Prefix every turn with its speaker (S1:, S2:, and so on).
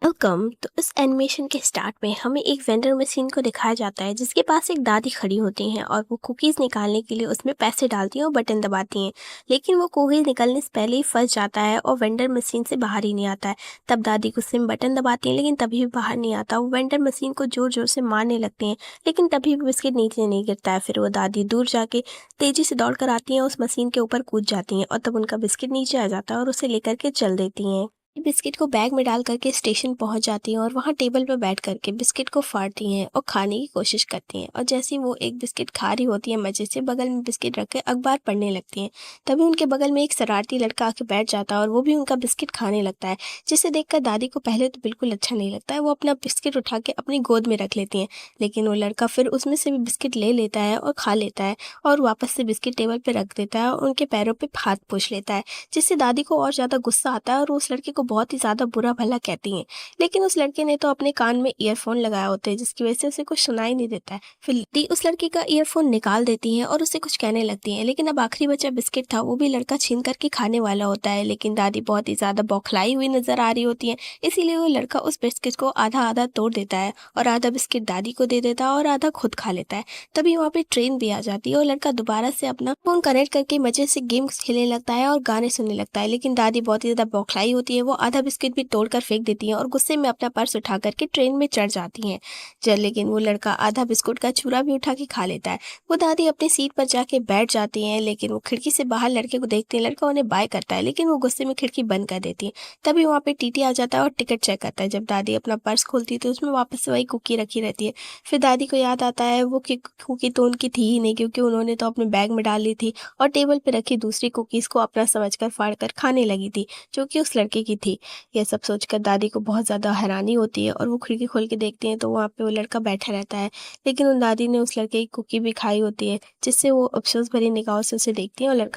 S1: Welcome. तो इस animation के स्टार्ट में हमें एक वेंडर मशीन को दिखाया जाता है जिसके पास एक दादी खड़ी होती हैं और वो कुकीज़ निकालने के लिए उसमें पैसे डालती हैं और बटन दबाती हैं। लेकिन वो कुकीज़ निकलने से पहले ही फंस जाता है और वेंडर मशीन से बाहर ही नहीं आता है। तब दादी गुस्से में बटन दबाती हैं लेकिन तभी भी बाहर नहीं आता। वो वेंडर मशीन को जोर जोर से मारने लगते हैं लेकिन तभी भी बिस्किट नीचे नहीं गिरता है। फिर वो दादी दूर जाके तेज़ी से दौड़ कर आती हैं, उस मशीन के ऊपर कूद जाती हैं और तब उनका बिस्किट नीचे आ जाता है और उसे लेकर के चल देती हैं। बिस्किट को बैग में डाल करके स्टेशन पहुंच जाती हैं और वहां टेबल पर बैठ करके बिस्किट को फाड़ती हैं और खाने की कोशिश करती हैं। और जैसे ही वो एक बिस्किट खा रही होती है मजे से, बगल में बिस्किट रख के अखबार पढ़ने लगती हैं। तभी उनके बगल में एक शरारती लड़का आके बैठ जाता है और वो भी उनका बिस्किट खाने लगता है, जिसे देखकर दादी को पहले तो बिल्कुल अच्छा नहीं लगता है। वो अपना बिस्किट उठा के अपनी गोद में रख लेती हैं, लेकिन वो लड़का फिर उसमें से भी बिस्किट ले लेता है और खा लेता है और वापस से बिस्किट टेबल पर रख देता है और उनके पैरों पर हाथ पोंछ लेता है, जिससे दादी को और ज़्यादा गुस्सा आता है और वो उस लड़के को बहुत ही ज़्यादा बुरा भला कहती हैं। लेकिन उस लड़के ने तो अपने कान में ईयरफ़ोन लगाया होते हैं, जिसकी वजह से उसे कुछ सुनाई नहीं देता है। फिर दी उस लड़के का ईयरफ़ोन निकाल देती हैं और उससे कुछ कहने लगती हैं, लेकिन अब आखिरी बचा बिस्किट था, वो भी लड़का छीन करके खाने वाला होता है। लेकिन दादी बहुत ही ज़्यादा बौखलाई हुई नज़र आ रही होती हैं, इसीलिए वो लड़का उस बिस्किट को आधा-आधा तोड़ देता है और आधा बिस्किट दादी को दे देता है और आधा खुद खा लेता है। तभी वहाँ पे ट्रेन भी आ जाती है और लड़का दोबारा से अपना फ़ोन कनेक्ट करके मज़े से गेम्स खेलने लगता है और गाने सुनने लगता है। लेकिन दादी बहुत ही ज़्यादा बौखलाई होती है, वो आधा बिस्किट भी तोड़कर फेंक देती हैं और गुस्से में अपना पर्स उठा करके ट्रेन में चढ़ जाती हैं। लेकिन वो लड़का आधा बिस्कुट का चूरा भी उठा के खा लेता है। वो दादी अपनी सीट पर जाके बैठ जाती हैं, लेकिन वो खिड़की से बाहर लड़के को देखती हैं। लड़का उन्हें बाय करता है, लेकिन वो गुस्से में खिड़की बंद कर देती है। तभी वहाँ पे टीटी आ जाता है और टिकट चेक करता है। जब दादी अपना पर्स खोलती है तो उसमें वापस से वही कुकी रखी रहती है। फिर दादी को याद आता है वो कि कुकी तो उनकी थी ही नहीं, क्योंकि उन्होंने तो अपने बैग में डाल ली थी और टेबल पे रखी दूसरी कुकीज़ को अपना समझकर फाड़ कर खाने लगी थी, जो कि उस लड़के की थी। यह सब सोचकर दादी को बहुत ज़्यादा हैरानी होती है और वो खिड़की खोल के देखती हैं तो वहाँ पे वो लड़का बैठा रहता है। लेकिन उन दादी ने उस लड़के की कुकी भी खाई होती है, जिससे वो अफ़सोस भरी निगाहों से उसे देखती हैं और लड़का